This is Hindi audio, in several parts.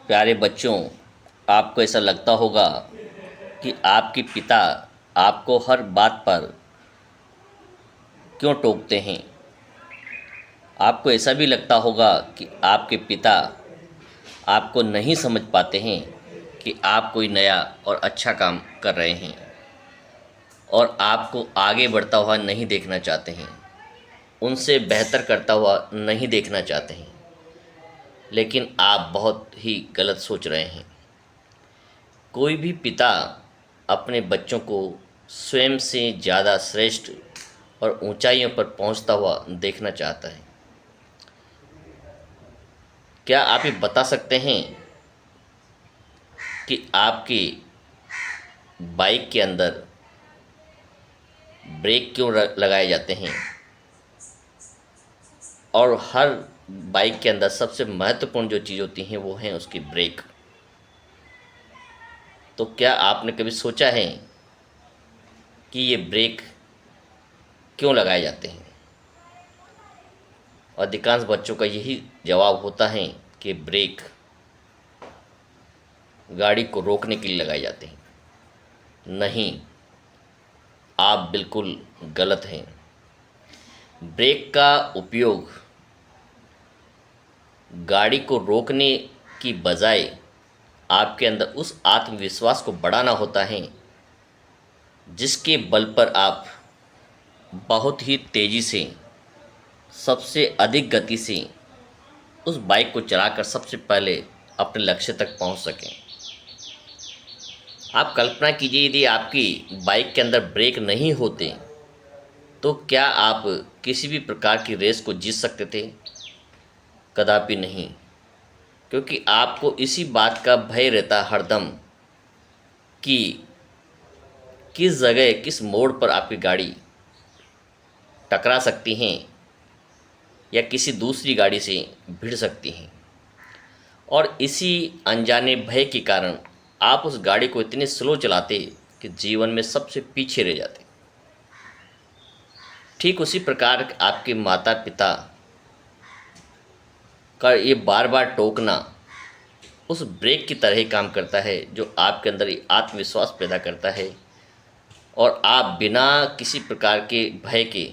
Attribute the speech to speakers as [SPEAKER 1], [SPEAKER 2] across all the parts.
[SPEAKER 1] प्यारे बच्चों, आपको ऐसा लगता होगा कि आपके पिता आपको हर बात पर क्यों टोकते हैं। आपको ऐसा भी लगता होगा कि आपके पिता आपको नहीं समझ पाते हैं कि आप कोई नया और अच्छा काम कर रहे हैं और आपको आगे बढ़ता हुआ नहीं देखना चाहते हैं, उनसे बेहतर करता हुआ नहीं देखना चाहते हैं। लेकिन आप बहुत ही गलत सोच रहे हैं। कोई भी पिता अपने बच्चों को स्वयं से ज़्यादा श्रेष्ठ और ऊंचाइयों पर पहुंचता हुआ देखना चाहता है। क्या आप ये बता सकते हैं कि आपकी बाइक के अंदर ब्रेक क्यों लगाए जाते हैं और हर बाइक के अंदर सबसे महत्वपूर्ण जो चीज़ होती हैं वो हैं उसकी ब्रेक। तो क्या आपने कभी सोचा है कि ये ब्रेक क्यों लगाए जाते हैं? अधिकांश बच्चों का यही जवाब होता है कि ब्रेक गाड़ी को रोकने के लिए लगाए जाते हैं। नहीं, आप बिल्कुल गलत हैं। ब्रेक का उपयोग गाड़ी को रोकने की बजाय आपके अंदर उस आत्मविश्वास को बढ़ाना होता है जिसके बल पर आप बहुत ही तेज़ी से, सबसे अधिक गति से उस बाइक को चलाकर सबसे पहले अपने लक्ष्य तक पहुंच सकें। आप कल्पना कीजिए, यदि आपकी बाइक के अंदर ब्रेक नहीं होते तो क्या आप किसी भी प्रकार की रेस को जीत सकते थे? कदापि नहीं, क्योंकि आपको इसी बात का भय रहता हरदम कि किस जगह, किस मोड़ पर आपकी गाड़ी टकरा सकती हैं या किसी दूसरी गाड़ी से भिड़ सकती हैं। और इसी अनजाने भय के कारण आप उस गाड़ी को इतने स्लो चलाते कि जीवन में सबसे पीछे रह जाते। ठीक उसी प्रकार आपके माता पिता का ये बार बार टोकना उस ब्रेक की तरह ही काम करता है जो आपके अंदर ये आत्मविश्वास पैदा करता है और आप बिना किसी प्रकार के भय के,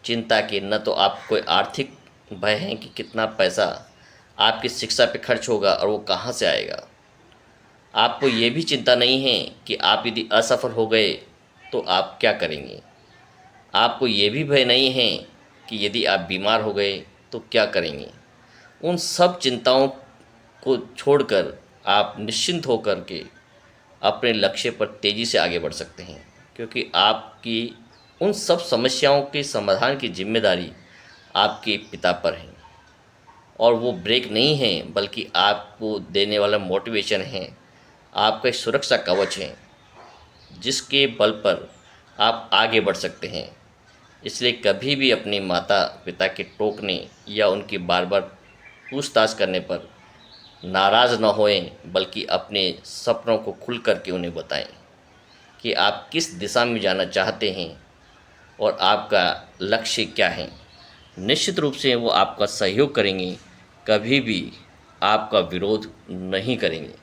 [SPEAKER 1] चिंता के, न तो आप कोई आर्थिक भय है कि कितना पैसा आपकी शिक्षा पे खर्च होगा और वो कहाँ से आएगा। आपको ये भी चिंता नहीं है कि आप यदि असफल हो गए तो आप क्या करेंगे। आपको ये भी भय नहीं है कि यदि आप बीमार हो गए तो क्या करेंगे। उन सब चिंताओं को छोड़कर आप निश्चिंत होकर के अपने लक्ष्य पर तेज़ी से आगे बढ़ सकते हैं, क्योंकि आपकी उन सब समस्याओं के समाधान की जिम्मेदारी आपके पिता पर है। और वो ब्रेक नहीं है बल्कि आपको देने वाला मोटिवेशन है, आपका एक सुरक्षा कवच है जिसके बल पर आप आगे बढ़ सकते हैं। इसलिए कभी भी अपने माता पिता के टोकने या उनकी बार बार पूछताछ करने पर नाराज़ न होएं, बल्कि अपने सपनों को खुल करके उन्हें बताएं कि आप किस दिशा में जाना चाहते हैं और आपका लक्ष्य क्या है। निश्चित रूप से वो आपका सहयोग करेंगे, कभी भी आपका विरोध नहीं करेंगे।